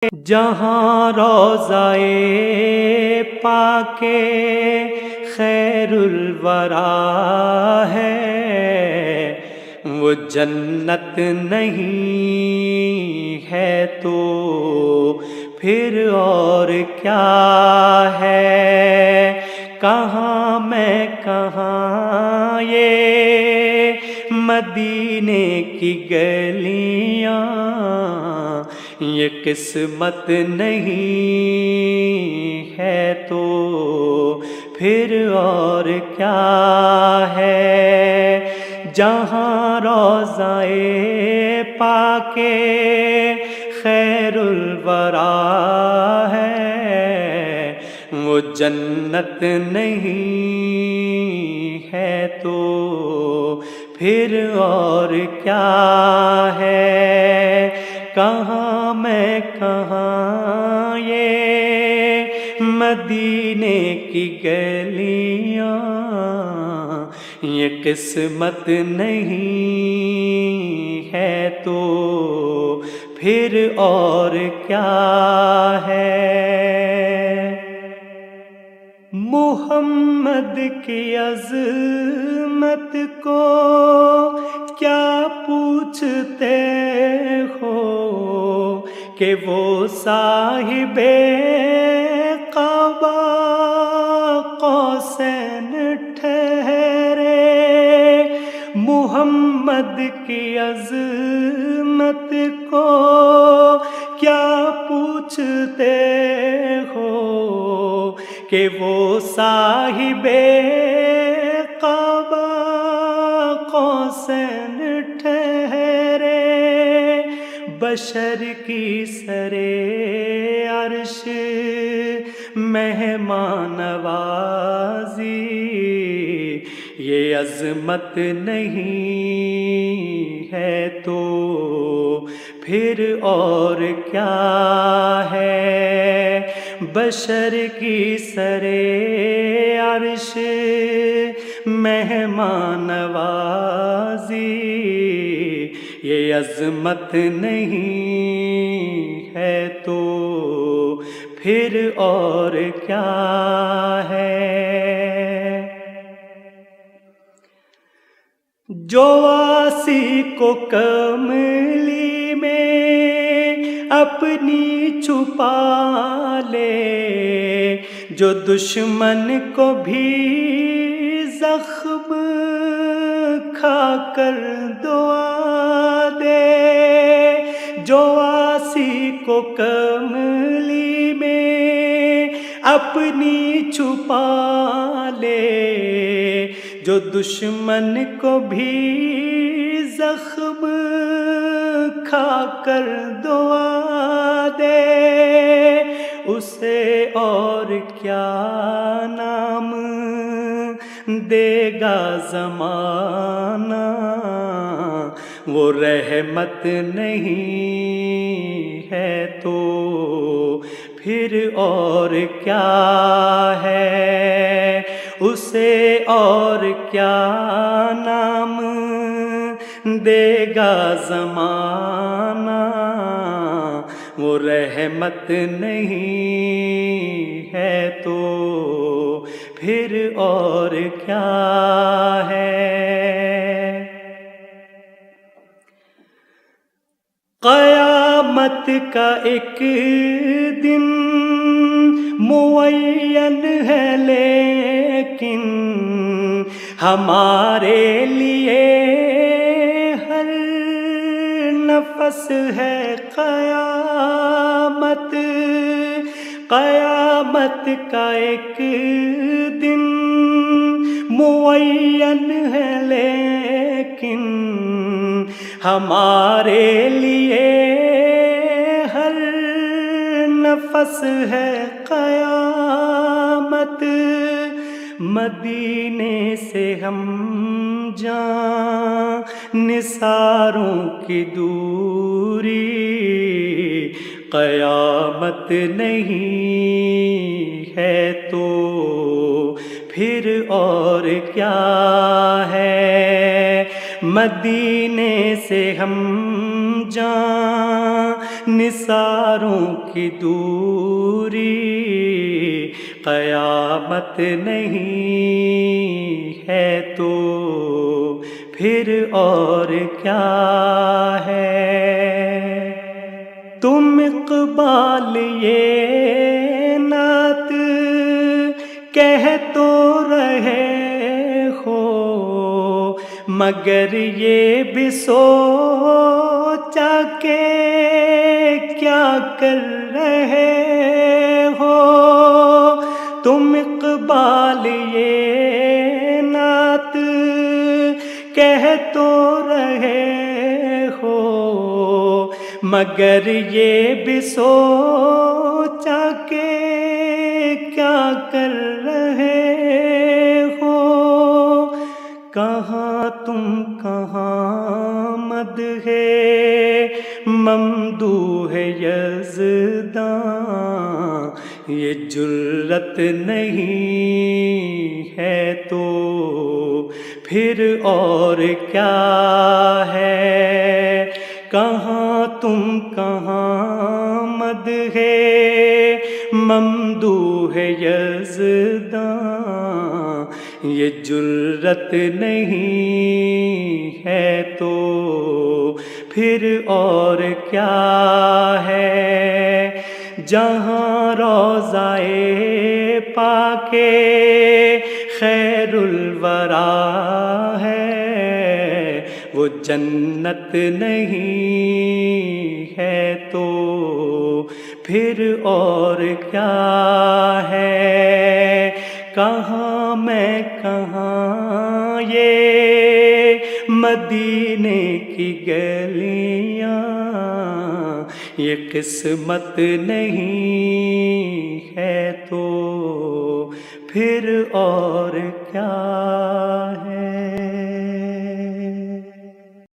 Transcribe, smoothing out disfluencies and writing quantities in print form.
جہاں روضائے پاکے خیر الورا ہے، وہ جنت نہیں ہے تو پھر اور کیا ہے؟ کہاں میں کہاں یہ مدینے کی گلیاں، یہ قسمت نہیں ہے تو پھر اور کیا ہے؟ جہاں روضائے پاکے خیر الورا ہے، وہ جنت نہیں ہے تو پھر اور کیا ہے؟ کہاں میں کہاں یہ مدینے کی گلیاں، یہ قسمت نہیں ہے تو پھر اور کیا ہے؟ محمد کی عظمت کو کیا پوچھتے ہو کہ وہ صاحب قبا قوسین ٹھہرے؟ محمد کی عظمت کو کیا پوچھتے ہو کہ وہ صاحب قبا قوسین ٹھہرے؟ بشر کی سرے عرش مہمان نوازی، یہ عظمت نہیں ہے تو پھر اور کیا ہے؟ بشر کی سرے عرش مہمان نوازی، یہ عظمت نہیں ہے تو پھر اور کیا ہے؟ جو واسی کو کملی میں اپنی چھپا لے، جو دشمن کو بھی زخم کھا کر دعا دے، جو واسی کو کملی میں اپنی چھپا لے، جو دشمن کو بھی زخم کھا کر دعا دے، اسے اور کیا نام دے گا زمانہ؟ وہ رحمت نہیں ہے تو پھر اور کیا ہے؟ اسے اور کیا نام دے گا زمانہ؟ وہ رحمت نہیں ہے تو پھر اور کیا ہے؟ قیامت کا ایک دن معین ہے لیکن ہمارے لیے ہر نفس ہے قیامت۔ قیامت کا ایک دن معین ہے لیکن ہمارے لیے ہر نفس ہے قیامت۔ مدینے سے ہم جان نثاروں کی دوری، قیامت نہیں ہے تو پھر اور کیا ہے؟ مدینے سے ہم جان نثاروں کی دوری قیامت نہیں ہے تو پھر اور کیا ہے؟ تم اقبال یہ نعت کہہ تو رہے ہو، مگر یہ بھی سوچا کہ کیا کر رہے ہو؟ تم اقبال یہ نعت کہہ تو رہے ہو، مگر یہ بھی سوچا کہ کیا کر رہے ہو؟ کہاں تم کہاں مدح ممدوح یزداں، یہ جرت نہیں ہے تو پھر اور کیا ہے؟ کہاں تم کہاں مدح ممدوح یزداں، یہ جرت نہیں ہے تو پھر اور کیا ہے؟ جہاں روضہ پاک خیر الورا ہے، وہ جنت نہیں ہے تو پھر اور کیا ہے؟ کہاں میں کہاں یہ مدینے کی گلیاں، یہ قسمت نہیں ہے تو پھر اور کیا ہے؟